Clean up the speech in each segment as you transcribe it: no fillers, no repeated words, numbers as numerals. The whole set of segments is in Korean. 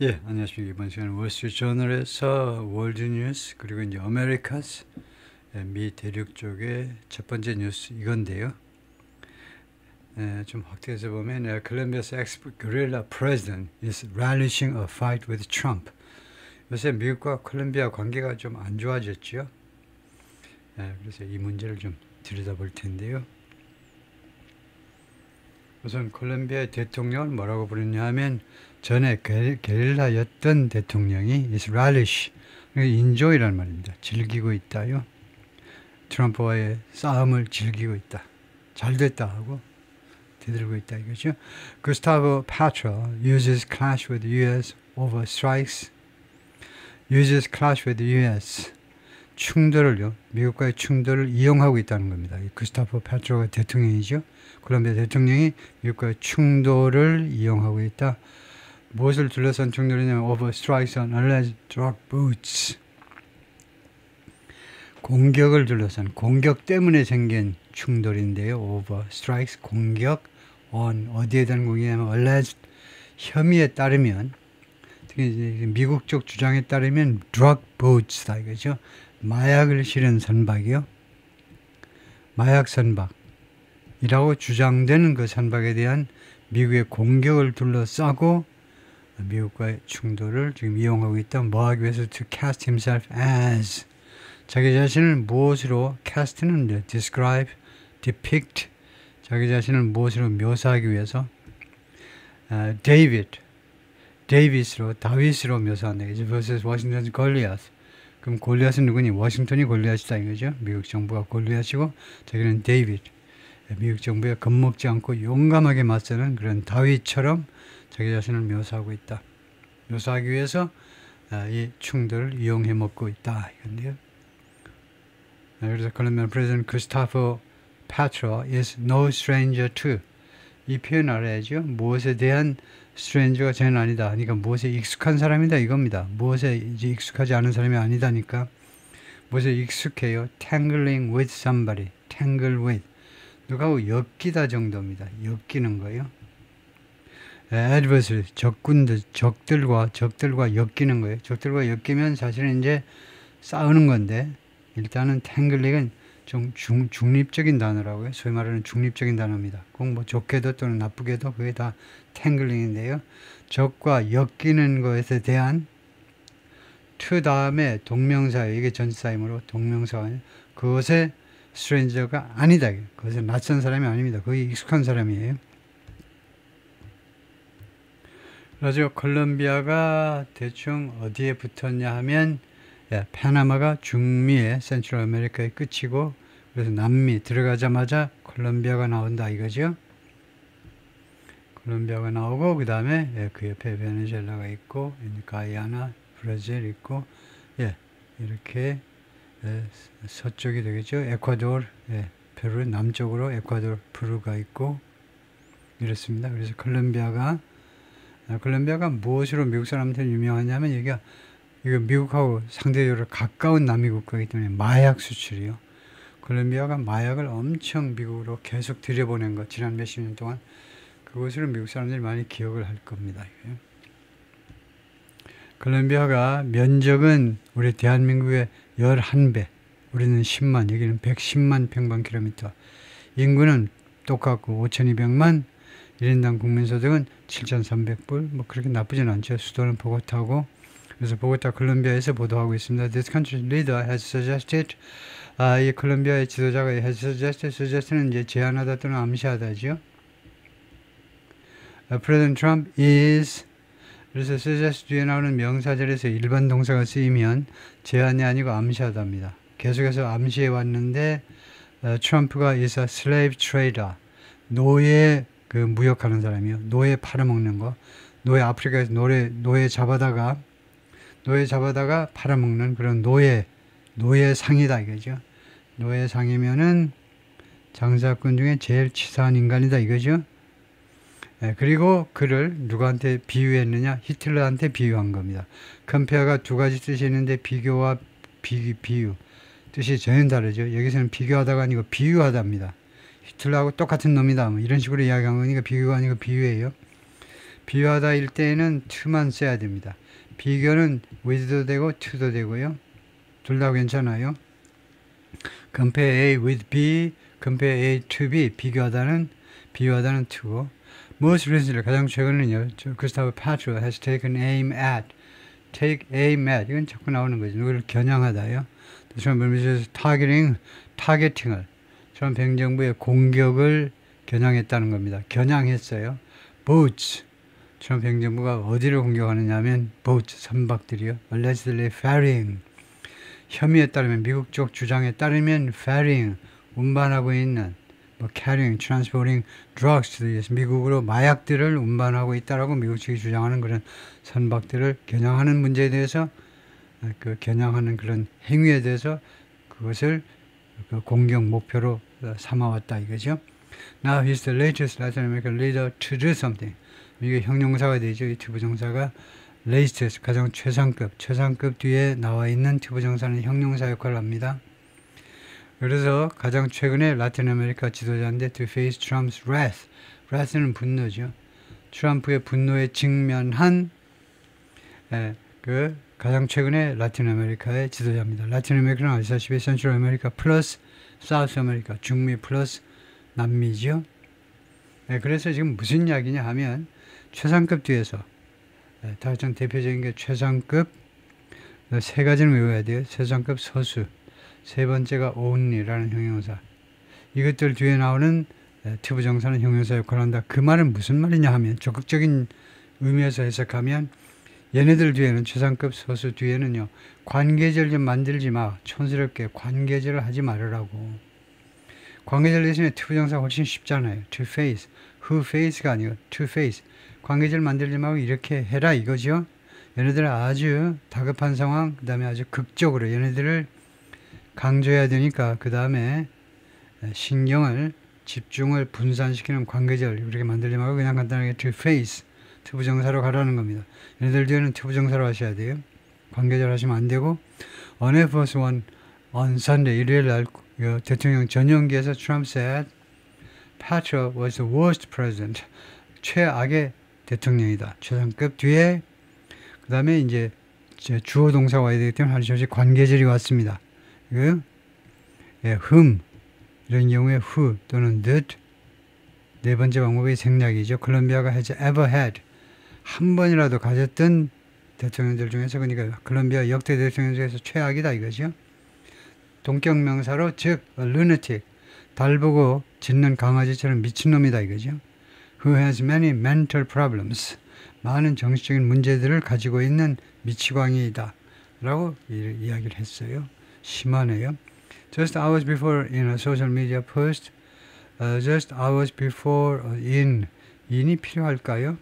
예, 안녕하십니까. 이번 시간은 월스트리트저널에서 월드뉴스 그리고 이제 아메리카스 미 대륙 쪽의 첫 번째 뉴스 이건데요. 좀 확대해서 보면 Colombia's ex-guerrilla president is relishing a fight with Trump. 요새 미국과 콜롬비아 관계가 좀 안 좋아졌죠. 그래서 이 문제를 좀 들여다볼 텐데요. 우선 콜롬비아 대통령을 뭐라고 부르냐 하면 전에 게릴라였던 대통령이 is relish, 인조이라는 말입니다. 즐기고 있다요. 트럼프와의 싸움을 즐기고 있다. 잘 됐다 하고 대들고 있다 이거죠. Gustavo Petro uses clash with U.S. over strikes. uses clash with U.S. 충돌을요. 미국과의 충돌을 이용하고 있다는 겁니다. 구스타포 페트로가 대통령이죠. 콜롬비아 대통령이 미국과의 충돌을 이용하고 있다. 무엇을 둘러싼 충돌이냐면 over strikes on alleged drug boats. 공격을 둘러싼 공격 때문에 생긴 충돌인데요. over strikes 공격 on 어디에 대한 공격이냐면 alleged 혐의에 따르면 특히 미국 쪽 주장에 따르면 drug boats다 이거죠. 마약을 실은 선박이요. 마약 선박이라고 주장되는 그 선박에 대한 미국의 공격을 둘러싸고 미국과의 충돌을 지금 이용하고 있다. 뭐 하기 위해서 to cast himself as 자기 자신을 무엇으로 cast는 describe, depict 자기 자신을 무엇으로 묘사하기 위해서 다윗으로 묘사한다. versus Washington's Goliath. 그럼 골리앗은 누구니? 워싱턴이 골리앗이다 이거죠. 미국 정부가 골리앗이고 자기는 데이빗. 미국 정부에 겁먹지 않고 용감하게 맞서는 그런 다윗처럼 자기 자신을 묘사하고 있다. 묘사하기 위해서 이 충돌을 이용해 먹고 있다 이건데요. 그래서 콜롬비아 프레지던트 구스타포 페트로 is no stranger to 이 표현 알아야죠. 무엇에 대한 스트레인저가 쟤는 아니다. 그러니까 무엇에 익숙한 사람이다 이겁니다. 무엇에 이제 익숙하지 않은 사람이 아니다니까. 무엇에 익숙해요? Tangling with somebody. Tangle with. 누가하고 엮이다 정도입니다. 엮이는 거예요. Adversary. 적들과 엮이는 거예요. 적들과 엮이면 사실은 이제 싸우는 건데 일단은 Tangleing은 좀 중립적인 단어라고요. 소위 말하는 중립적인 단어입니다. 꼭 뭐 좋게도 또는 나쁘게도 그게 다 탱글링인데요. 적과 엮이는 것에 대한 to 다음에 동명사예요. 이게 전치사이므로 동명사가 그것에 스트레인저가 아니다. 그것에 낯선 사람이 아닙니다. 거의 익숙한 사람이에요. 그래서 콜롬비아가 대충 어디에 붙었냐 하면 파나마가 중미의 센트럴 아메리카의 끝이고 그래서 남미 들어가자마자 콜롬비아가 나온다 이거죠. 콜롬비아가 나오고 그 다음에 그 옆에 베네수엘라가 있고 가이아나, 브라질 있고 이렇게 서쪽이 되겠죠. 에콰도르, 페루 남쪽으로 에콰도르, 페루가 있고 이렇습니다. 그래서 콜롬비아가 무엇으로 미국 사람한테 유명하냐면 이거 미국하고 상대적으로 가까운 남미 국가이기 때문에 마약 수출이요. 콜롬비아가 마약을 엄청 미국으로 계속 들여보낸 것 지난 몇십 년 동안 그것으로 미국 사람들이 많이 기억을 할 겁니다. 콜롬비아가 면적은 우리 대한민국의 11배 우리는 10만 여기는 110만 평방킬로미터 인구는 똑같고 5,200만 1인당 국민소득은 7,300불 뭐 그렇게 나쁘진 않죠. 수도는 보고타고 그래서 보고타 콜롬비아에서 보도하고 있습니다. This country's leader has suggested 이 콜롬비아의 지도자가 has suggested 이제 제안하다 또는 암시하다죠. President Trump is 그래서 suggest 뒤에 나오는 명사절에서 일반 동사가 쓰이면 제안이 아니고 암시하답니다. 계속해서 암시해 왔는데 트럼프가 is a slave trader 노예 그 무역하는 사람이요. 노예 팔아먹는 거. 노예 아프리카에서 노예 잡아다가 팔아먹는 그런 노예상이다 이거죠. 노예상이면은 장사꾼 중에 제일 치사한 인간이다 이거죠. 그리고 그를 누구한테 비유했느냐? 히틀러한테 비유한 겁니다. 컴페어가 두 가지 뜻이 있는데 비교와 비유 뜻이 전혀 다르죠. 여기서는 비교하다가 아니고 비유하답니다. 히틀러하고 똑같은 놈이다. 뭐 이런 식으로 이야기한 거니까 비교가 아니고 비유예요. 비교하다일 때에는 to만 써야 됩니다. 비교는 with도 되고 to도 되고요. 둘 다 괜찮아요. compare A with B, compare A to B. 비교하다는 to고. Most recently, 가장 최근은요. Gustav Petro has taken aim at. take aim at. 이건 자꾸 나오는 거죠. 누구를 겨냥하다요. 트럼프 administration targeting을 트럼프 행정부의 공격을 겨냥했다는 겁니다. 겨냥했어요. boats. 트럼프 행정부가 어디를 공격하느냐 하면 boats, 선박들이요. allegedly ferrying. 혐의에 따르면 미국 쪽 주장에 따르면 ferrying, 운반하고 있는 뭐 carrying, transporting drugs to the US. 미국으로 마약들을 운반하고 있다라고 미국 측이 주장하는 그런 선박들을 겨냥하는 문제에 대해서 그 겨냥하는 그런 행위에 대해서 그것을 그 공격 목표로 삼아왔다 이거죠. Now he's the latest Latin American leader to do something. 미국의 형용사가 되죠. 이 투부정사가 latest, 가장 최상급 뒤에 나와 있는 투부정사는 형용사 역할을 합니다. 그래서 가장 최근에 라틴 아메리카 지도자인데 to face Trump's wrath. wrath는 분노죠. 트럼프의 분노에 직면한 그 가장 최근에 라틴 아메리카의 지도자입니다. 라틴 아메리카는 아시다시피 센트럴 아메리카 플러스 사우스 아메리카, 중미 플러스 남미죠. 그래서 지금 무슨 이야기냐 하면 최상급 뒤에서 가장 대표적인 게 최상급 세 가지는 외워야 돼요. 최상급 서수, 세 번째가 only라는 형용사. 이것들 뒤에 나오는 투부정사는 형용사 역할을 한다. 그 말은 무슨 말이냐 하면 적극적인 의미에서 해석하면 얘네들 뒤에는 최상급 서수 뒤에는요. 관계절 좀 만들지 마. 촌스럽게 관계절을 하지 말으라고. 관계절 대신에 투부정사가 훨씬 쉽잖아요. to face. who face가 아니고 to face. 관계절 만들지 말고 이렇게 해라 이거죠. 얘네들은 아주 다급한 상황, 그 다음에 아주 극적으로 얘네들을 강조해야 되니까 그 다음에 신경을 집중을 분산시키는 관계절 이렇게 만들지 말고 그냥 간단하게 to face 투부정사로 가라는 겁니다. 얘네들 뒤에는 투부정사로 하셔야 돼요. 관계절 하시면 안 되고 on Air Force One on Sunday 일요일 날 대통령 전용기에서 Trump said Petro was the worst president. 최악의 대통령이다. 최상급 뒤에 그 다음에 이제 주어 동사가 와야 되기 때문에 하나씩 관계절이 왔습니다. whom 이런 경우에 who 또는 that 네 번째 방법이 생략이죠. 콜롬비아가 has ever had 한 번이라도 가졌던 대통령들 중에서 그러니까 콜롬비아 역대 대통령 중에서 최악이다 이거죠. 동격명사로 즉 lunatic 달 보고 짖는 강아지처럼 미친놈이다 이거죠. Who has many mental problems 많은 정신적인 문제들을 가지고 있는 미치광이다 라고 이야기를 했어요. 심하네요. Just hours before in a social media post just hours before in이 필요할까요?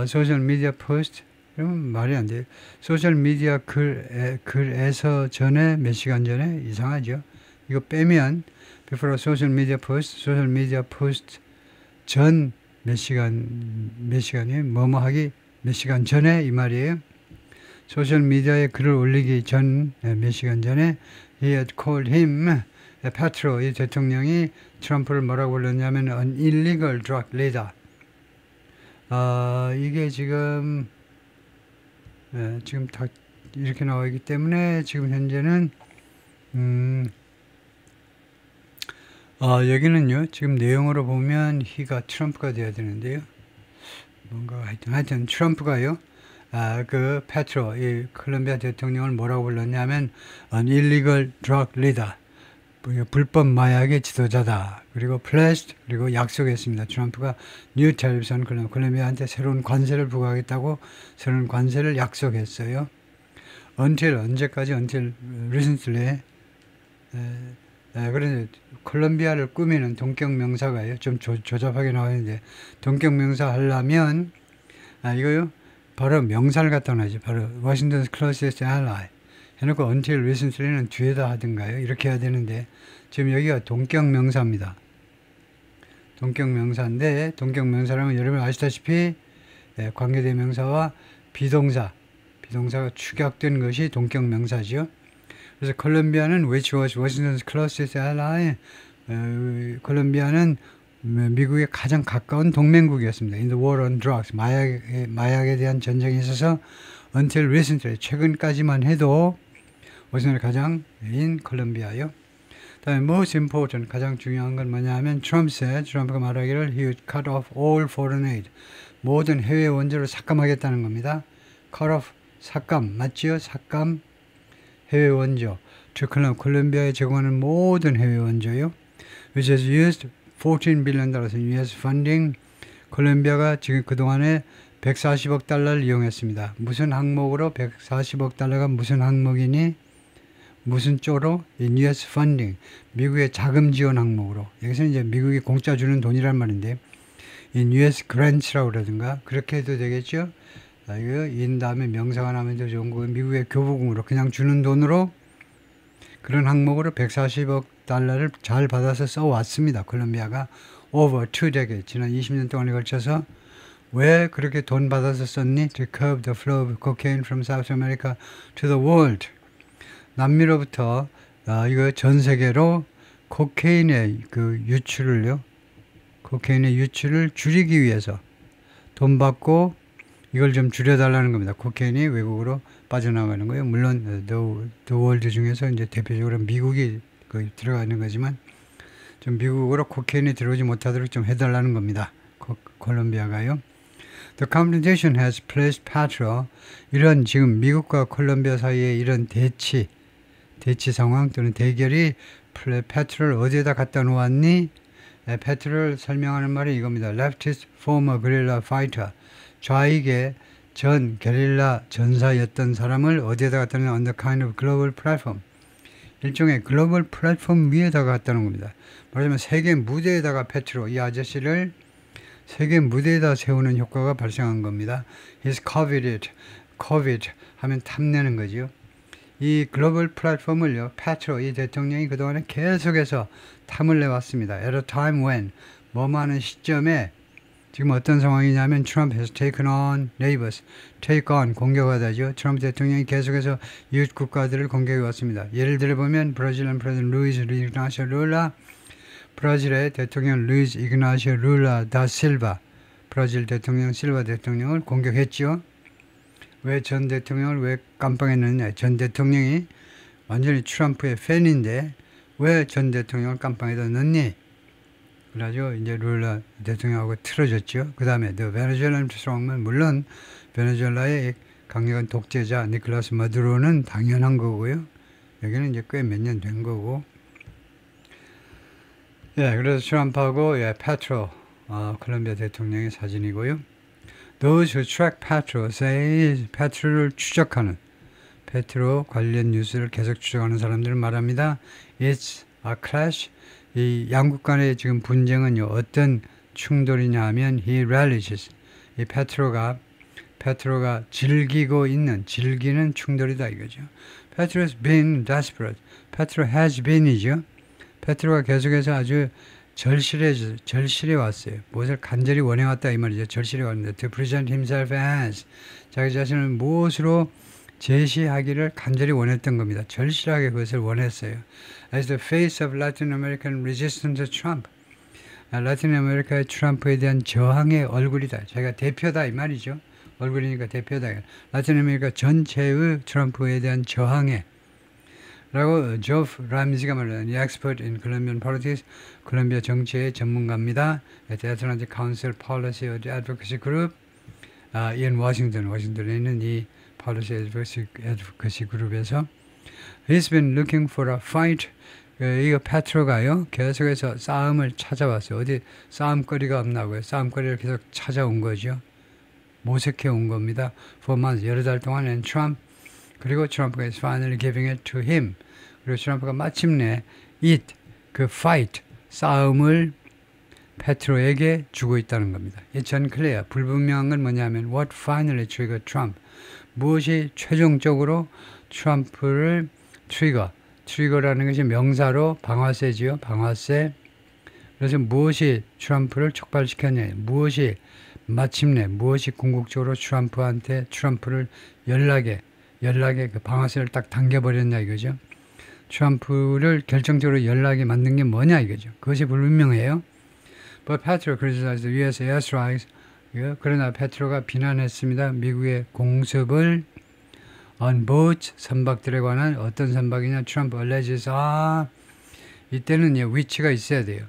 소셜 미디어 포스트 그러면 말이 안 돼요. 소셜 미디어 글에서 전에 몇 시간 전에 이상하죠. 이거 빼면 before social media post 소셜 미디어 포스트 전 몇 시간이에요? 뭐뭐 하기 몇 시간 전에 이 말이에요. 소셜 미디어에 글을 올리기 전 몇 시간 전에 he had called him Petro 이 대통령이 트럼프를 뭐라고 불렀냐면 an illegal drug leader. 이게 지금 다 이렇게 나와 있기 때문에 지금 현재는 여기는요 지금 내용으로 보면 he가 트럼프가 돼야 되는데요. 뭔가 하여튼 트럼프가요. 그 페트로 이 콜롬비아 대통령을 뭐라고 불렀냐면 an illegal drug leader. 불법 마약의 지도자다. 그리고 pledged 그리고 약속했습니다. 트럼프가 뉴 텔레비전 콜롬비아한테 새로운 관세를 부과하겠다고 새로운 관세를 약속했어요. until 언제까지 until recently 그런데 콜롬비아를 꾸미는 동격 명사가요. 좀 조잡하게 나와 있는데 동격 명사 하려면 이거요. 바로 명사를 갖다 놔야죠. 바로 Washington's closest ally 해놓고 until recently는 뒤에다 하든가요. 이렇게 해야 되는데 지금 여기가 동격 명사입니다. 동격 명사인데 동격 명사라면 여러분 아시다시피 관계대명사와 비동사가 축약된 것이 동격 명사죠. 그래서 콜롬비아는 which was Washington's closest ally 콜롬비아는 미국의 가장 가까운 동맹국이었습니다. In the war on drugs, 마약에 대한 전쟁에 있어서 until recently, 최근까지만 해도 워싱턴이 가장 인 콜롬비아요. 다음에 most important, 가장 중요한 건 뭐냐 하면 트럼프가 말하기를 he would cut off all foreign aid, 모든 해외 원조를 삭감하겠다는 겁니다. cut off, 삭감, 맞지요? 삭감, 해외 원조. 즉 콜롬비아에 제공하는 모든 해외 원조요. which has used $14 billion in US funding. 콜롬비아가 지금 그동안에 140억 달러를 이용했습니다. 무슨 항목으로 140억 달러가 무슨 항목이니? 무슨 쪽으로? In US funding. 미국의 자금 지원 항목으로. 여기서는 이제 미국이 공짜 주는 돈이란 말인데 in US grants라고 그러든가 그렇게 해도 되겠죠? 이거 in 다음에 명사가 나면 더 좋은 거 미국의 교부금으로 그냥 주는 돈으로 그런 항목으로 140억 달러를 잘 받아서 써왔습니다. 콜롬비아가 over 2 decades, 지난 20년 동안에 걸쳐서 왜 그렇게 돈 받아서 썼니? To curb the flow of cocaine from South America to the world. 남미로부터 이거 전 세계로 코케인의 그 유출을요. 코케인의 유출을 줄이기 위해서 돈 받고 이걸 좀 줄여달라는 겁니다. 코케인이 외국으로 빠져나가는 거예요. 물론 The World 중에서 이제 대표적으로 미국이 들어가 있는 거지만 좀 미국으로 코케인이 들어오지 못하도록 좀 해달라는 겁니다. 콜롬비아가요. The confrontation has placed Petro, 이런 지금 미국과 콜롬비아 사이에 이런 대치 상황 또는 대결이 페트로를 어디에다 갖다 놓았니? 페트로를 설명하는 말이 이겁니다. Leftist former guerrilla fighter. 좌익의 전 게릴라 전사였던 사람을 어디에다 갖다 놓냐? On the kind of global platform. 일종의 글로벌 플랫폼 위에다가 갖다는 겁니다. 말하자면 세계 무대에다가 페트로, 이 아저씨를 세계 무대에다 세우는 효과가 발생한 겁니다. He's coveted 하면 탐내는 거죠. 이 글로벌 플랫폼을요, 페트로, 이 대통령이 그동안에 계속해서 탐을 내왔습니다. At a time when, 뭐하는 시점에 지금 어떤 상황이냐면 Trump has taken on neighbors, take on, 공격하다죠. 트럼프 대통령이 계속해서 이웃 국가들을 공격해 왔습니다. 예를 들어보면 브라질은 프레sident 루이스 이그나시오 룰라, 브라질의 대통령 루이스 이그나시오 룰라 다 실바, 브라질 대통령 실바 대통령을 공격했죠. 왜 전 대통령을 왜 깜빵했느냐. 전 대통령이 완전히 트럼프의 팬인데 왜 전 대통령을 깜빵에다 넣니? 그래가지고 이제 룰라 대통령하고 틀어졌죠. 그 다음에 The Venezuelan Strongman, 물론 베네수엘라의 강력한 독재자 니콜라스 마두로는 당연한 거고요. 여기는 이제 꽤 몇 년 된 거고. 예, 그래서 트럼프하고 페트로, 콜롬비아 대통령의 사진이고요. Those who track Petro say, 페트로를 추적하는, 페트로 관련 뉴스를 계속 추적하는 사람들은 말합니다. It's a clash. 이 양국 간의 지금 분쟁은요, 어떤 충돌이냐 하면 he relishes. 이 페트로가 즐기는 충돌이다 이거죠. Petro has been desperate. Petro has been이죠. 페트로가 계속해서 아주 절실해 왔어요. 무엇을 간절히 원해왔다 이 말이죠. 절실해 왔는데 to present himself as, 자기 자신을 무엇으로 제시하기를 간절히 원했던 겁니다. 절실하게 그것을 원했어요. As the face of Latin American resistance to Trump. 라틴 아메리카의 트럼프에 대한 저항의 얼굴이다. 자기가 대표다 이 말이죠. 얼굴이니까 대표다. 라틴 아메리카 전체의 트럼프에 대한 저항에 라고 조프 람지가 말하는 expert in Colombian politics, 콜롬비아 정치의 전문가입니다. The Atlantic Council Policy Advocacy Group, in 워싱턴에 있는 이 Policy Advocacy 그룹에서 He's been looking for a fight. 이거 페트로가요, 계속해서 싸움을 찾아왔어요. 어디 싸움거리가 없나고요. 싸움거리를 계속 찾아온 거죠. 모색해 온 겁니다. For months, 여러 달 동안 and Trump, 그리고 트럼프가 is finally giving it to him. 그리고 트럼프가 마침내 그 fight, 싸움을 페트로에게 주고 있다는 겁니다. It's unclear. 불분명한 건 뭐냐면 what finally triggered Trump. 무엇이 최종적으로 트럼프를 트리거라는 것이 명사로 방아쇠지요. 방아쇠. 그래서 무엇이 트럼프를 촉발시켰냐. 마침내 무엇이 궁극적으로 트럼프를 연락에 그 방아쇠를 딱 당겨버렸냐 이거죠. 트럼프를 결정적으로 연락에 만든 게 뭐냐 이거죠. 그것이 불분명해요. But Petro criticized the U.S. airstrikes. 그러나 페트로가 비난했습니다. 미국의 공습을 on boats, 선박들에 관한 어떤 선박이냐? 트럼프 alleges. 이때는 위치가 있어야 돼요.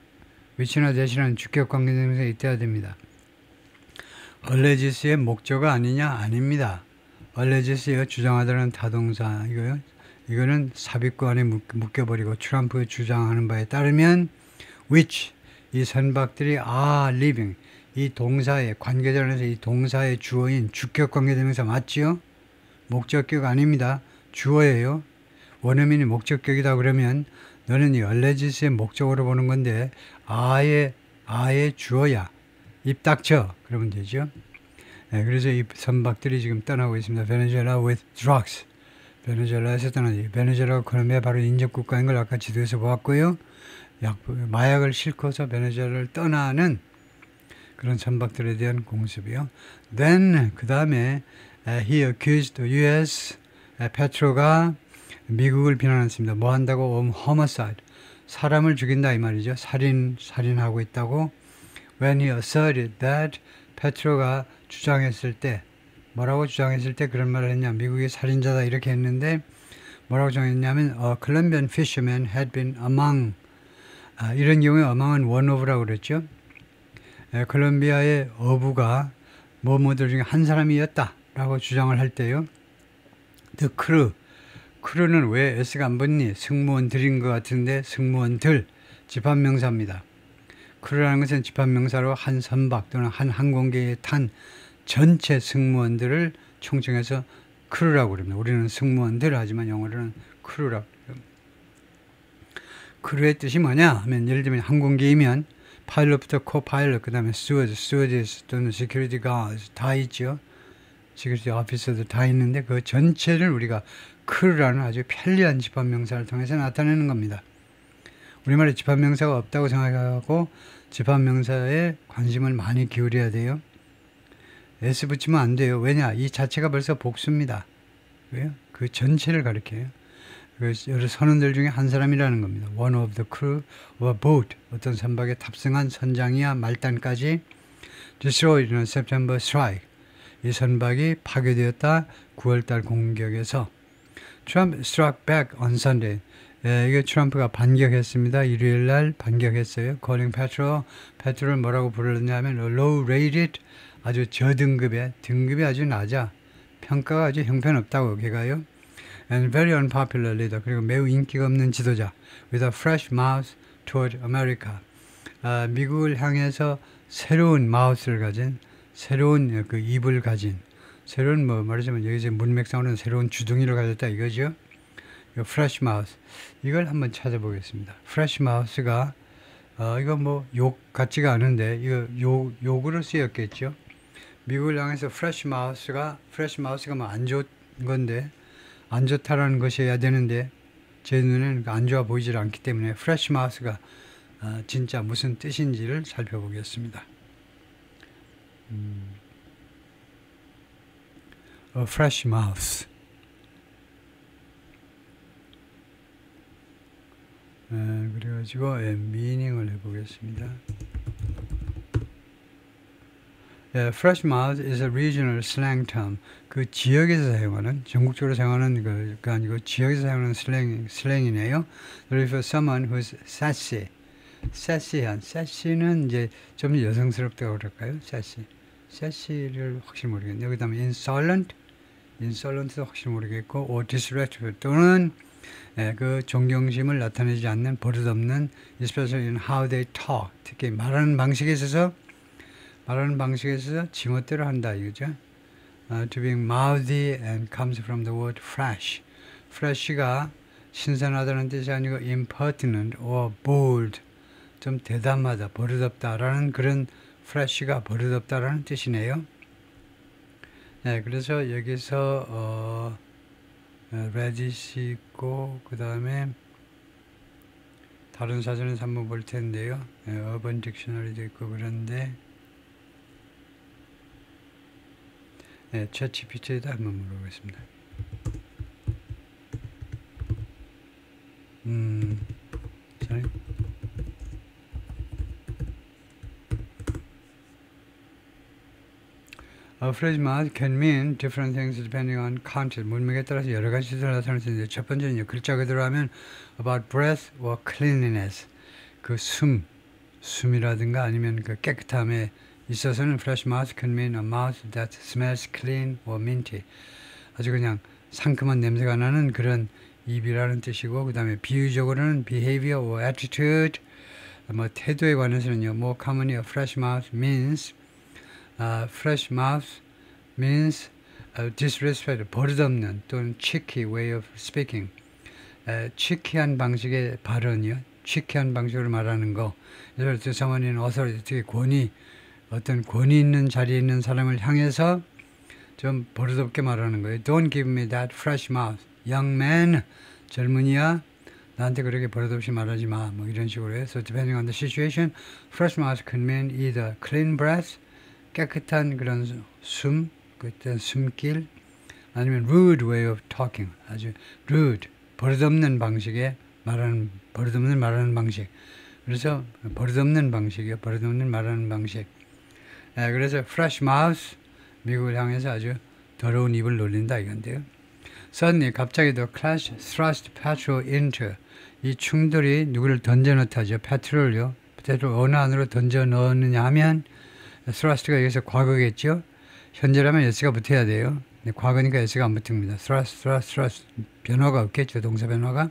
위치나 대신하는 주격 관계 등에서 있어야 됩니다. alleges의 목적어가 아니냐? 아닙니다. alleges 주장하다는 타동사 이거요. 이거는 삽입구 안에 묶여버리고 트럼프가 주장하는 바에 따르면 which 이 선박들이 are leaving 이 동사의 관계자에서 이 동사의 주어인 주격 관계대명사 맞지요? 목적격 아닙니다. 주어예요. 원어민이 목적격이다 그러면 너는 이 alleges의 목적어로 보는 건데 are의 주어야. 입 닥쳐. 그러면 되죠. 네, 그래서 이 선박들이 지금 떠나고 있습니다. 베네수엘라 with drugs. 베네수엘라에서 떠나지. 베네수엘라가 콜롬비아 바로 인접국가인 걸 아까 지도에서 보았고요. 마약을 싣고서 베네수엘라를 떠나는 그런 선박들에 대한 공습이요. Then 그 다음에 he accused the U.S. 페트로가 미국을 비난했습니다. 뭐 한다고? homicide. 사람을 죽인다 이 말이죠. 살인하고 있다고. When he asserted that 페트로가 주장했을 때 뭐라고 주장했을 때 그런 말을 했냐? 미국이 살인자다 이렇게 했는데 뭐라고 주장했냐면 a Colombian fisherman had been among 이런 경우에 among은 one of라고 그랬죠. 콜롬비아의 어부가 뭐뭐들 중에 한 사람이었다 라고 주장을 할 때요. The crew. 크루는 왜 S가 안 붙니? 승무원들인 것 같은데 승무원들 집합명사입니다. 크루라는 것은 집합명사로 한 선박 또는 한 항공기에 탄 전체 승무원들을 총칭해서 크루라고 그럽니다. 우리는 승무원들 하지만 영어로는 크루라고 그래요. 크루의 뜻이 뭐냐 하면 예를 들면 항공기이면 파일럿부터 코파일럿 그 다음에 스튜어디스 또는 시큐리티 가드 다 있죠. 시큐리티 오피서도 다 있는데 그 전체를 우리가 크루라는 아주 편리한 집합명사를 통해서 나타내는 겁니다. 우리말에 집합명사가 없다고 생각하고 집합명사에 관심을 많이 기울여야 돼요. S 붙이면 안 돼요. 왜냐? 이 자체가 벌써 복수입니다. 왜요? 그 전체를 가리켜요. 여러 선원들 중에 한 사람이라는 겁니다. One of the crew of a boat. 어떤 선박에 탑승한 선장이야 말단까지 destroyed in a September strike. 이 선박이 파괴되었다. 9월달 공격에서 Trump struck back on Sunday. 이게 트럼프가 반격했습니다. 일요일날 반격했어요. calling 페트로를 뭐라고 불렀냐면 low rated 아주 저등급의 등급이 아주 낮아. 평가가 아주 형편없다고 걔가요. And very unpopular leader. 그리고 매우 인기가 없는 지도자. With a fresh mouth toward America. 미국을 향해서 새로운 마우스를 가진 새로운 그 입을 가진 새로운 말하자면 여기서 문맥상으로는 새로운 주둥이를 가졌다 이거죠. fresh mouth. 이걸 한번 찾아보겠습니다. fresh mouth가 이거 뭐 욕 같지가 않은데 이거 욕으로 쓰였겠죠. 미국을 향해서 fresh mouth가 뭐 안 좋은 건데 안 좋다라는 것이어야 되는데 제 눈에는 안 좋아 보이질 않기 때문에 fresh mouth가 진짜 무슨 뜻인지를 살펴보겠습니다. fresh mouth. 그래가지고 미닝을 해보겠습니다. Fresh mouth is a regional slang term. 그 지역에서 사용하는, 전국적으로 사용하는 그 아니고 지역에서 사용하는 슬랭이네요. For someone who's sassy. sassy한. sassy는 이제 좀 여성스럽다고 그럴까요? sassy를 확실히 모르겠네요. 그 다음에 insolent도 확실히 모르겠고, or disrespectful 또는 그 존경심을 나타내지 않는 버릇없는, especially in how they talk. 특히 말하는 방식에 있어서 지멋대로 한다 이거죠. To be mouthy and comes from the word fresh. fresh가 신선하다는 뜻이 아니고 impertinent or bold. 좀 대담하다, 버릇없다라는 그런 fresh가 버릇없다라는 뜻이네요. 네, 그래서 여기서 radish 있고 그 다음에 다른 사전에서 한번 볼 텐데요. urban dictionary도 있고 그런데 챗GPT에다 한번 물어보겠습니다. fresh mouth can mean different things depending on context. 문맥에 따라서 여러 가지 뜻을 나타낼 수 있는데 첫 번째는 글자 그대로 하면 about breath or cleanliness. 그 숨이라든가 아니면 그 깨끗함에 있어서는 fresh mouth can mean a mouth that smells clean or minty. 아주 그냥 상큼한 냄새가 나는 그런 입이라는 뜻이고 그 다음에 비유적으로는 behavior or attitude. 뭐 태도에 관해서는요. more commonly a fresh mouth means fresh mouth means disrespect, 버릇없는 또는 cheeky way of speaking. cheeky한 방식의 발언이요. cheeky한 방식으로 말하는 거. 예를 들어 someone in authority, 특히 어떤 권위 있는 자리에 있는 사람을 향해서 좀 버릇없게 말하는 거예요. Don't give me that fresh mouth. Young man, 젊은이야. 나한테 그렇게 버릇없이 말하지 마. 뭐 이런 식으로 해요. So depending on the situation, fresh mouth can mean either clean breath, 깨끗한 그런 그때 숨길, 아니면 rude way of talking, 아주 rude, 버릇없는 방식의 버릇없는 말하는 방식. 그래서 버릇없는 방식이요. 버릇없는 말하는 방식. 그래서 fresh mouth, 미국을 향해서 아주 더러운 입을 놀린다 이건데요. Suddenly, 갑자기 the clash thrust petrol into. 이 충돌이 누구를 던져넣다죠. 페트롤요. 페트롤 어느 안으로 던져 넣느냐 하면 thrust가 여기서 과거겠죠. 현재라면 s가 붙어야 돼요. 과거니까 s가 안 붙습니다. thrust. 변화가 없겠죠. 동사 변화가.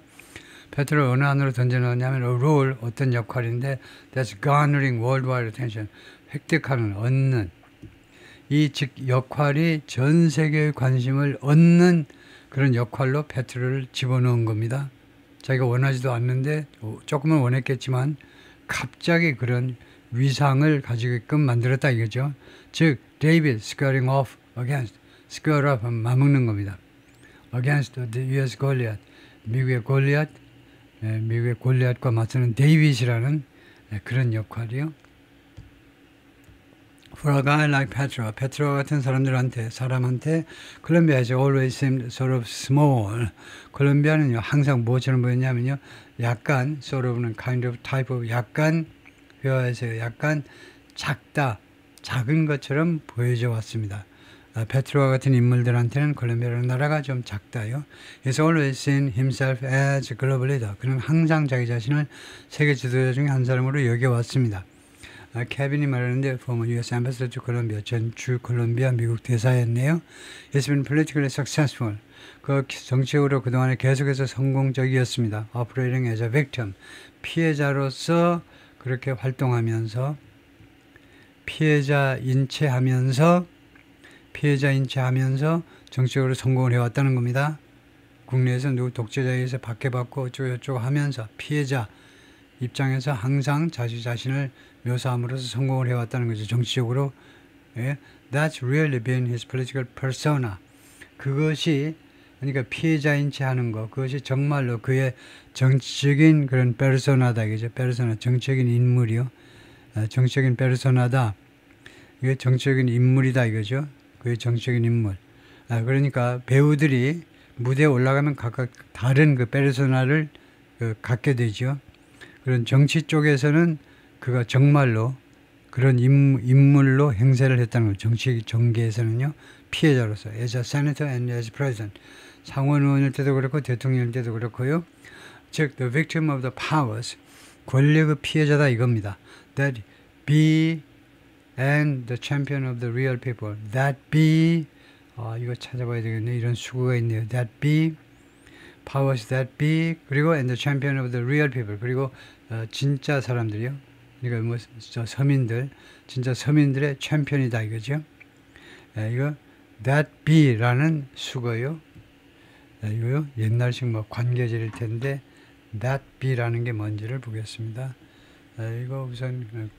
페트롤 어느 안으로 던져 넣느냐면 a role, 어떤 역할인데 that's garnering worldwide attention. 획득하는, 얻는. 이 즉 역할이 전 세계의 관심을 얻는 그런 역할로 페트롤을 집어넣은 겁니다. 자기가 원하지도 않는데 조금은 원했겠지만 갑자기 그런 위상을 가지게끔 만들었다 이거죠. 즉 David squaring off against, square up 하면 맞먹는 겁니다. against the US Goliath, 미국의 골리앗과 맞서는 데이빗이라는 그런 역할이요. For a guy like Petra 같은 사람한테 콜롬비아 has always seemed sort of small. 콜롬비아는요 항상 무엇처럼 보였냐면요 약간 sort of는 kind of type of 약간 회화에서 약간 작은 것처럼 보여져 왔습니다. 페트로와 같은 인물들한테는 콜롬비아라는 나라가 좀 작다요. He's always seen himself as a global leader. 그는 항상 자기 자신을 세계 지도자 중에 한 사람으로 여겨왔습니다. 케빈이 말하는데 former U.S. Ambassador to Colombia, 전주 콜롬비아 미국 대사였네요. He's been politically successful. 그 정치적으로 그동안에 계속해서 성공적이었습니다. Operating as a victim. 피해자로서 그렇게 활동하면서 피해자 인체하면서 정치적으로 성공을 해왔다는 겁니다. 국내에서 누구 독재자에 의해서 박해받고 어쩌고저쩌고 하면서 피해자 입장에서 항상 자신을 묘사함으로써 성공을 해왔다는 거죠. 정치적으로. 예? That's really been his political persona. 그것이 그러니까 피해자인 채 하는 것. 그것이 정말로 그의 정치적인 그런 페르소나다. 이거죠. 페르소나. 정치적인 인물이요. 정치적인 페르소나다. 이게 정치적인 인물이다. 이거죠. 그의 정치적인 인물. 그러니까 배우들이 무대에 올라가면 각각 다른 그 페르소나를 갖게 되죠. 그런 정치 쪽에서는 그가 정말로 그런 인물로 행세를 했다는 거죠. 정치 정계에서는요. 피해자로서 as a senator and as president. 상원 의원일 때도 그렇고 대통령일 때도 그렇고요. 즉 the victim of the powers. 권력의 피해자다 이겁니다. That be and the champion of the real people. That be 이거 찾아봐야 되겠네. 이런 수구가 있네요. That be powers that be 그리고 and the champion of the real people. 그리고 진짜 사람들이요. 그러니까 뭐 서민들, 진짜 서민들의 챔피언이다 이거죠. 이거 that be라는 수거요. 이거요. 옛날식 뭐 관계절일 텐데 that be라는 게 뭔지를 보겠습니다. 이거 우선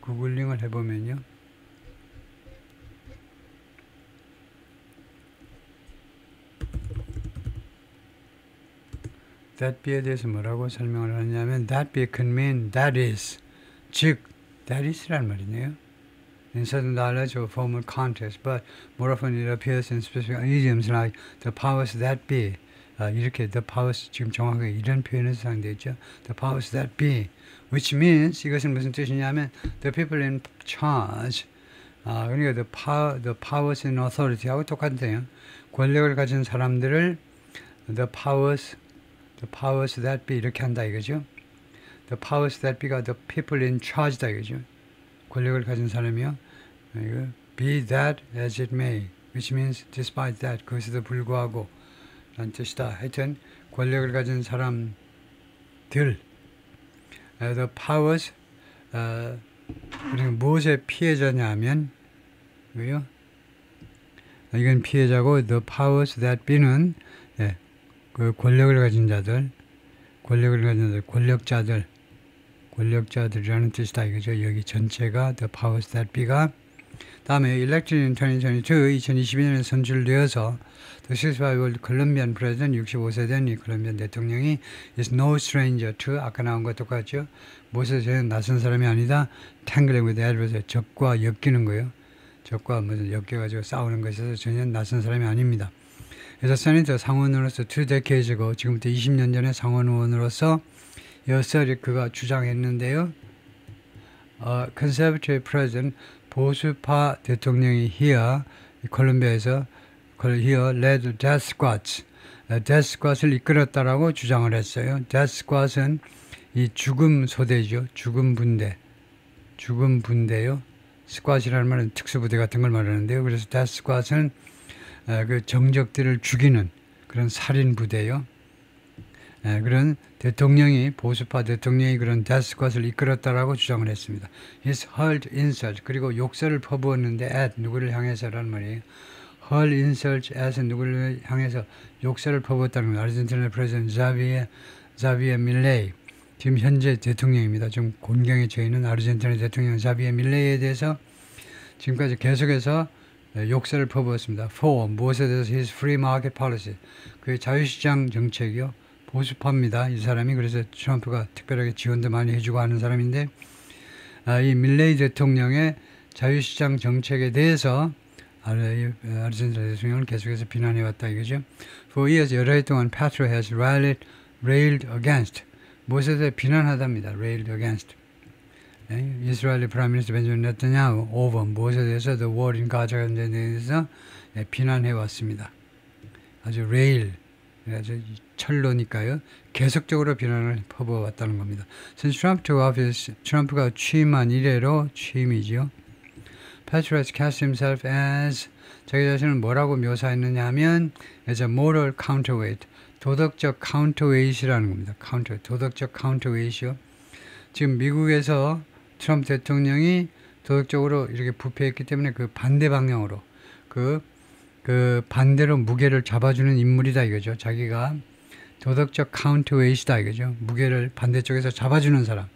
구글링을 해보면요. that be에 대해서 뭐라고 설명을 하냐면 that be can mean that is. 즉, that is라는 말이네요. In certain knowledge or formal context, but more often it appears in specific idioms like the powers that be. 이렇게 the powers 지금 정확하게 이런 표현에서 사용되어 있죠. The powers that be, which means 이것은 무슨 뜻이냐면 the people in charge, 그러니까 the powers and authority하고 똑같아요. 권력을 가진 사람들을 the powers that be 이렇게 한다 이거죠. The powers that be가 the people in charge다 이거죠. 권력을 가진 사람이요. 이거 be that as it may, which means despite that, 그것에도 불구하고 라는 뜻이다. 하여튼 권력을 가진 사람들 the powers 그리고 무엇의 피해자냐 하면 왜요? 이건 피해자고 the powers that be는 그 권력을 가진 자들 권력자들이라는 뜻이다 이거죠. 여기 전체가 the powers that be가 다음에 elected in 2022년에 선출되어서 the 65-year-old Colombian president 65세 된 이 콜롬비안 대통령이 is no stranger to 아까 나온 것 똑같죠. 무엇에 전혀 낯선 사람이 아니다. tangling with adversary 적과 엮이는 거예요. 적과 무슨 엮여가지고 싸우는 것에서 전혀 낯선 사람이 아닙니다. 그래서 세네이터 상원으로서 2 decades ago 지금부터 20년 전에 상원 의원으로서 여설이 그가 주장했는데요. conservative president 보수파 대통령이 here 콜롬비아에서 here led death squads death squad을 이끌었다라고 주장을 했어요. death squad은 이 죽음 소대죠. 죽음 분대요. 스쿼시라는 말은 특수부대 같은 걸 말하는데요. 그래서 death squad은 그 정적들을 죽이는 그런 살인 부대요. 그런 대통령이 보수파 대통령이 그런 death squad을 이끌었다라고 주장을 했습니다. He's hurled insult 그리고 욕설을 퍼부었는데 at 누구를 향해서라는 말이에요. hurl insult at 누구를 향해서 욕설을 퍼부었다는 건 아르헨티나 프레지던트 자비에 밀레이 지금 현재 대통령입니다. 좀 곤경에 처해있는 아르헨티나 대통령 자비에 밀레이에 대해서 지금까지 계속해서 욕설을 퍼부었습니다. for 무엇에 대해서 his free market policy 그의 자유시장 정책이요. 보수파입니다. 이 사람이 그래서 트럼프가 특별하게 지원도 많이 해주고 하는 사람인데 이 밀레이 대통령의 자유시장 정책에 대해서 아르헨티나 대통령을 계속해서 비난해왔다 이거죠. For years 여러 해 동안 Petro has railed against 무엇에 대해 비난하답니다. railed against 이스라엘의 프라임 미니스터 벤자민 네타냐후 over 무엇에 대해서 the war in Gaza에 대해서 비난해왔습니다. 아주 rail 아주 철로니까요. 계속적으로 비난을 퍼부어왔다는 겁니다. Since Trump took office, 트럼프가 취임한 이래로 취임이지요. Petro has cast himself as 자기 자신을 뭐라고 묘사했느냐 하면 as a moral counterweight 도덕적 counterweight이라는 겁니다. 도덕적 counterweight이요. 지금 미국에서 트럼프 대통령이 도덕적으로 이렇게 부패했기 때문에 그 반대 방향으로 그 반대로 무게를 잡아주는 인물이다 이거죠. 자기가 도덕적 카운터웨이트다 이거죠. 무게를 반대쪽에서 잡아주는 사람.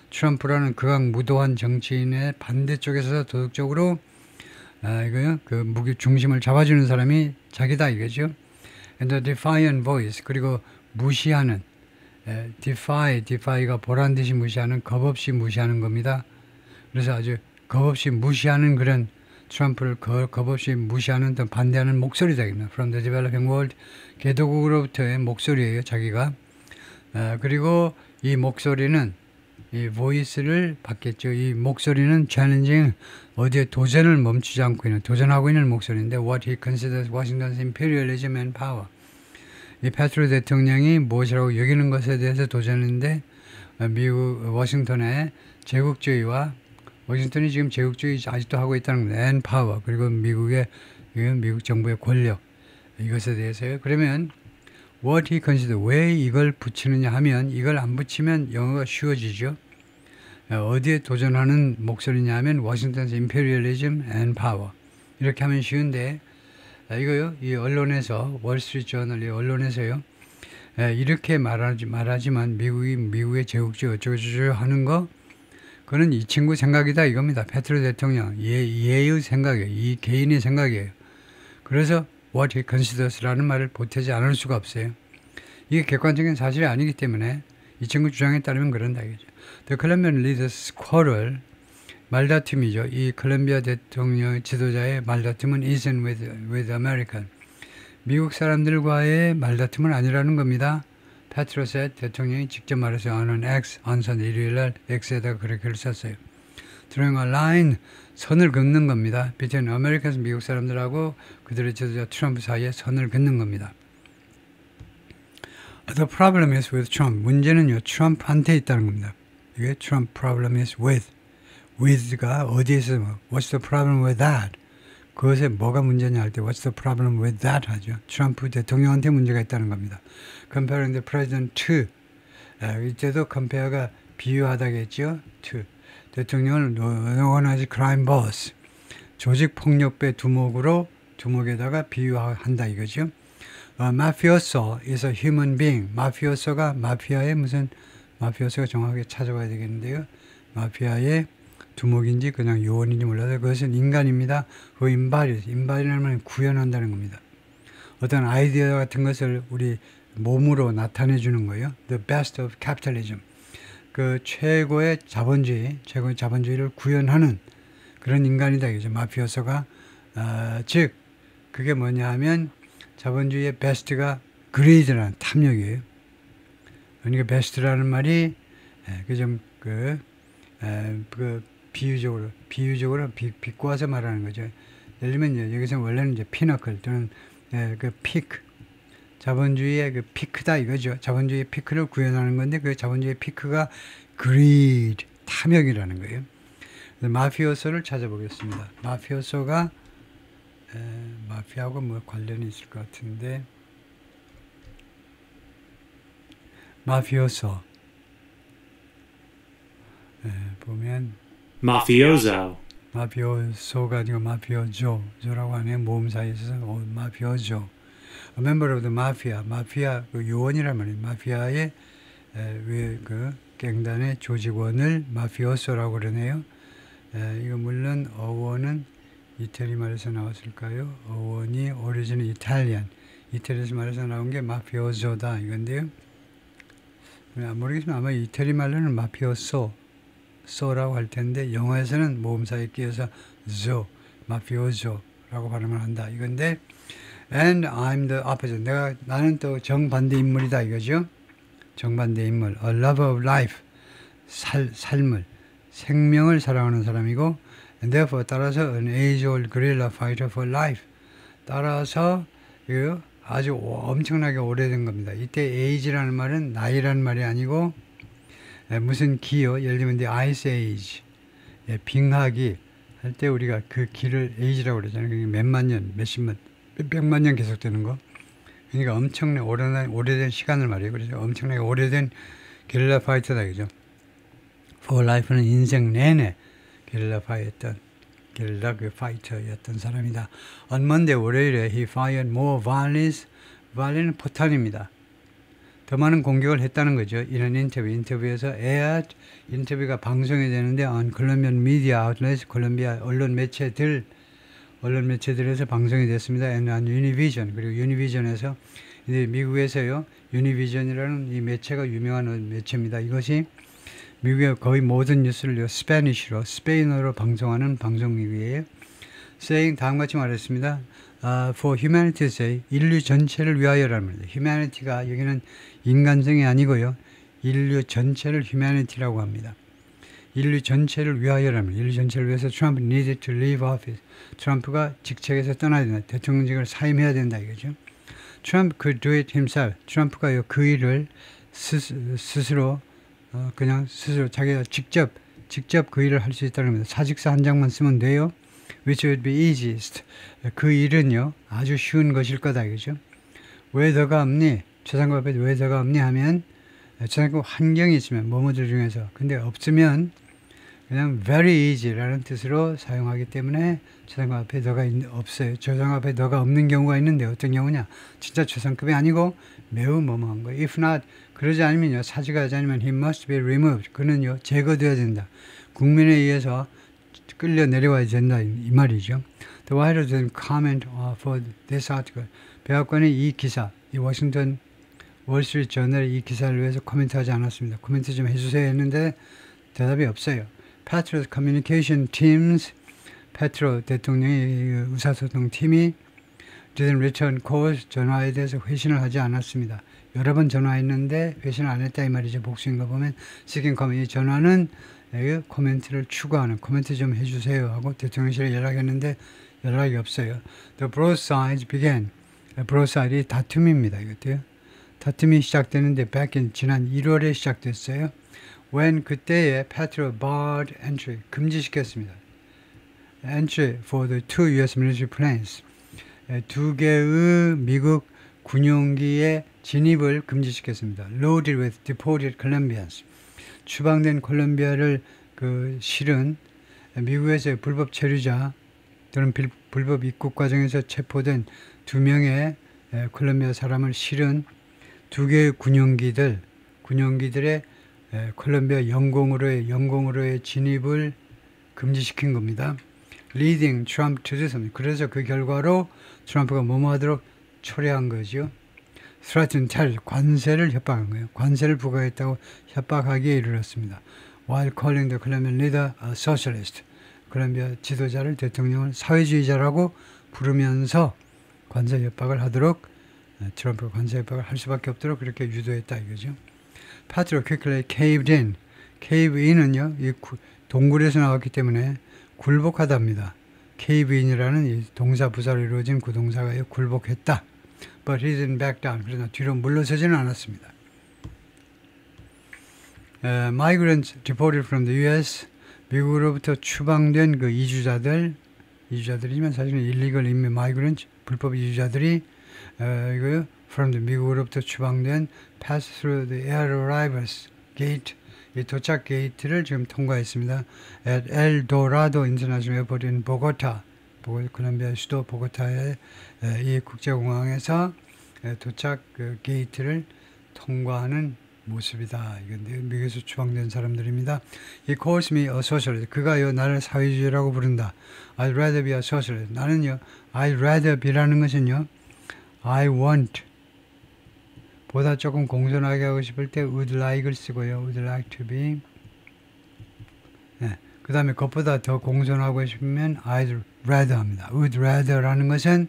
트럼프라는 극악무도한 정치인의 반대쪽에서 도덕적으로 그 무게 중심을 잡아주는 사람이 자기다 이거죠. And the defiant voice 그리고 무시하는 defy가 보란 듯이 무시하는 겁없이 무시하는 겁니다. 그래서 아주 겁없이 무시하는 그런 트럼프를 겁없이 무시하는 또 반대하는 목소리다. From the developing world 개도국으로부터의 목소리예요. 자기가. 그리고 이 목소리는 이 voice를 받겠죠. 이 목소리는 challenging 어디에 도전을 멈추지 않고 있는 도전하고 있는 목소리인데 what he considers Washington's imperialism and power 이 페트로 대통령이 무엇이라고 여기는 것에 대해서 도전인데 미국 워싱턴의 제국주의와 워싱턴이 지금 제국주의 아직도 하고 있다는 겁니다. and power 그리고 미국 정부의 권력 이것에 대해서요. 그러면 what he consider 왜 이걸 붙이느냐 하면 이걸 안 붙이면 영어가 쉬워지죠. 어디에 도전하는 목소리냐 하면 워싱턴's imperialism and power 이렇게 하면 쉬운데 이거요. 이 언론에서 월스트리트 저널 이 언론에서요. 이렇게 말하지만 미국의 제국주의 어쩌고저쩌고 하는 거 그거는 이 친구 생각이다 이겁니다. 페트로 대통령 얘의 생각이에요. 이 개인의 생각이에요. 그래서 what he considers라는 말을 보태지 않을 수가 없어요. 이게 객관적인 사실이 아니기 때문에 이 친구 주장에 따르면 그런다 이거죠. The Colombian leaders quarrel 말다툼이죠. 이 콜롬비아 대통령 지도자의 말다툼은 isn't with American. 미국 사람들과의 말다툼은 아니라는 겁니다. 페트로셋 대통령이 직접 말해서 어는 X 언선 일요일날 X에다가 그렇게 글을 썼어요. drawing a line, 선을 긋는 겁니다. between Americans, 미국 사람들하고 그들의 지도자 트럼프 사이에 선을 긋는 겁니다. The problem is with Trump. 문제는요, 트럼프한테 있다는 겁니다. 이게 Trump problem is with가 어디에 있으면 what's the problem with that? 그것에 뭐가 문제냐 할 때 what's the problem with that 하죠. 트럼프 대통령한테 문제가 있다는 겁니다. Comparing the president to 이때도 compare가 비유하다겠죠. to 대통령을 원하지 crime boss 조직폭력배 두목에다가 비유한다 이거죠. Mafioso is a human being. 마피오소가 마피아의 마피오소가 정확하게 찾아봐야 되겠는데요. 마피아의 두목인지 그냥 요원인지 몰라도 그것은 인간입니다. 그 인바디라는 말은 구현한다는 겁니다. 어떤 아이디어 같은 것을 우리 몸으로 나타내 주는 거예요. The best of capitalism. 그 최고의 자본주의를 구현하는 그런 인간이다 이거죠. 마피오소가 즉 그게 뭐냐 하면 자본주의의 베스트가 그레이드라는 탐욕이에요. 그러니까 베스트라는 말이 비유적으로 비꼬아서 말하는 거죠. 예를 들면 여기서 원래는 이제 피너클 또는 그 피크 자본주의의 그 피크다 이거죠. 자본주의의 피크를 구현하는 건데 그 자본주의의 피크가 greed 탐욕이라는 거예요. 마피오소를 찾아보겠습니다. 마피오소가 마피아하고 뭐 관련이 있을 것 같은데 마피오소 보면 마피오소가 아니고 마피오조라고 하네요. 모음 사이에 있어서 마피오조 A member of the mafia 마피아 그 요원이란 말이에요. 마피아의 그 갱단의 조직원을 마피오소라고 그러네요. 이거 물론 어원은 이태리 말에서 나왔을까요? 어원이 오리진은 이태리에서 말에서 나온 게 마피오조다 이건데요. 모르겠지만 아마 이태리 말로는 마피오소라고 할 텐데 영어에서는 모음 사이에 끼어서 마피오조라고 발음을 한다 이건데 and I'm the opposite. 나는 또 정반대 인물이다 이거죠. 정반대 인물. A lover of life. 생명을 사랑하는 사람이고 and therefore 따라서 an age-old guerrilla fighter for life. 따라서 아주 엄청나게 오래된 겁니다. 이때 age라는 말은 나이라는 말이 아니고 무슨 기요. 예를 들면 the ice age. 빙하기 할 때 우리가 그 기를 age라고 그러잖아요. 그게 몇만 년, 몇백만 년 계속되는 거. 그러니까 엄청나게 오래된 시간을 말해요. 그래서 엄청나게 오래된 게릴라 파이터다 이거죠. For life는 인생 내내 게릴라 파이터였던 사람이다. On Monday 월요일에 he fired more volleys. volley는 포탄입니다. 더 많은 공격을 했다는 거죠. 이런 인터뷰에서 aired 인터뷰가 방송이 되는데 on Colombian media outlets 콜롬비아 언론 매체들에서 방송이 됐습니다. and on Univision 그리고 유니비전에서 미국에서요 유니비전이라는 이 매체가 유명한 매체입니다. 이것이 미국의 거의 모든 뉴스를 스페인어로 방송하는 방송국이에요. saying 다음같이 말했습니다. For humanity's sake 인류 전체를 위하여라는 말입니다. humanity가 여기는 인간성이 아니고요. 인류 전체를 humanity라고 합니다. 인류 전체를 위하여라는 말입니다. 인류 전체를 위해서 Trump needed to leave office. 트럼프가 직책에서 떠나야 된다. 대통령직을 사임해야 된다 이거죠. Trump could do it himself. 트럼프가 그 일을 스스로 자기가 직접 그 일을 할 수 있다는 겁니다. 사직서 한 장만 쓰면 돼요. Which would be easiest. 그 일은요 아주 쉬운 것일 거다 이거죠. 왜 너가 없니? 최상급 앞에 왜 너가 없니 하면 최상급 환경이 있으면 뭐뭐들 중에서 근데 없으면 그냥 very easy라는 뜻으로 사용하기 때문에 최상급 앞에 너가 없어요. 최상급 앞에 너가 없는 경우가 있는데 어떤 경우냐? 진짜 최상급이 아니고 매우 뭐뭐한 거예요. If not 그러지 않으면요 사직하지 않으면 he must be removed. 그는요 제거되어야 된다. 국민에 의해서 끌려 내려와야 된다 이 말이죠. The writer didn't comment for this article. 백악관이 이 기사, 이 워싱턴 월스트리트 저널의 이 기사를 위해서 코멘트하지 않았습니다. 코멘트 좀 해주세요 했는데 대답이 없어요. Petro's communication teams, 페트로 대통령의 의사소통 팀이 didn't return calls, 전화에 대해서 회신을 하지 않았습니다. 여러 번 전화했는데 회신을 안 했다 이 말이죠. 복수인 거 보면 seeking comment. 이 전화는 코멘트를 추가하는 코멘트 좀 해주세요 하고 대통령실에 연락했는데 연락이 없어요. The broadsides began. broadside이 다툼입니다. 이것도요. 다툼이 시작되는데 back in 지난 1월에 시작됐어요. when 그때에 Petro barred entry 금지시켰습니다. entry for the two U.S. military planes. 두 개의 미국 군용기의 진입을 금지시켰습니다. loaded with deported Colombians. 추방된 콜롬비아를 실은 미국에서의 불법 체류자 또는 불법 입국 과정에서 체포된 2명의 콜롬비아 사람을 실은 2개의 군용기들의 콜롬비아 영공으로의 진입을 금지시킨 겁니다. leading Trump to do something. 그래서 그 결과로 트럼프가 뭐뭐 하도록 초래한 거죠. threaten tariff, 관세를 협박한 거예요. 관세를 부과했다고 협박하기에 이르렀습니다. while calling the Colombian leader a socialist. 콜롬비아 지도자를 대통령을 사회주의자라고 부르면서 관세 협박을 하도록 트럼프가 관세 협박을 할 수밖에 없도록 그렇게 유도했다 이거죠. Petro quickly caved in. cave in은요, 이 동굴에서 나왔기 때문에 굴복하답니다. cave in이라는 이 동사 부사로 이루어진 구동사가 굴복했다. But he didn't back down. 그러나 뒤로 물러서지는 않았습니다. Migrants deported from the U.S. 미국으로부터 추방된 그 이주자들이지만 사실은 illegal migrants, 불법 이주자들이 이거요, from the 미국으로부터 추방된 pass through the air arrivals gate, 이 도착 게이트를 지금 통과했습니다. At El Dorado International Airport in Bogota, 콜롬비아 수도 보고타의 이 국제공항에서 도착 게이트를 통과하는 모습이다. 이건데 미국에서 추방된 사람들입니다. He calls me a socialist. 그가요 나를 사회주의라고 부른다. I'd rather be a socialist. 나는요 I'd rather be라는 것은요 I want 보다 조금 공손하게 하고 싶을 때 would like을 쓰고요. would like to be. 그 다음에 그것보다 더 공손하고 싶으면 I'd rather 합니다. would rather라는 것은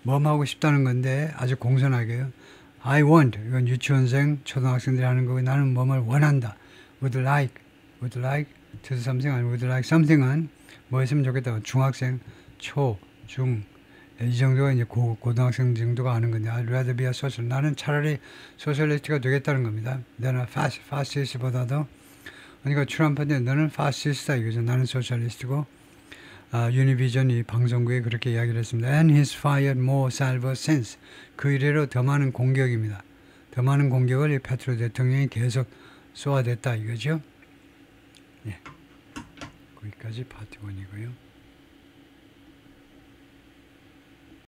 뭐 하고 싶다는 건데 아주 공손하게요. I want, 이건 유치원생, 초등학생들이 하는 거고 나는 뭐를 원한다. would like to do something, 아니 would like something은 뭐 했으면 좋겠다. 중학생, 초, 중, 이 정도가 이제 고등학생 정도가 하는 건데 I'd rather be a socialist. 나는 차라리 소셜리스트가 되겠다는 겁니다. 너는 파시스트보다도 그러니까 트럼프한테 너는 파시스트다 이거죠. 나는 소셜리스트고 유니비전 이 방송국에 그렇게 이야기를 했습니다. And he's fired more salvos since. 그 이래로 더 많은 공격입니다. 더 많은 공격을 이 페트로 대통령이 계속 쏘아댔다 이거죠. 예. 거기까지 파트 1이고요.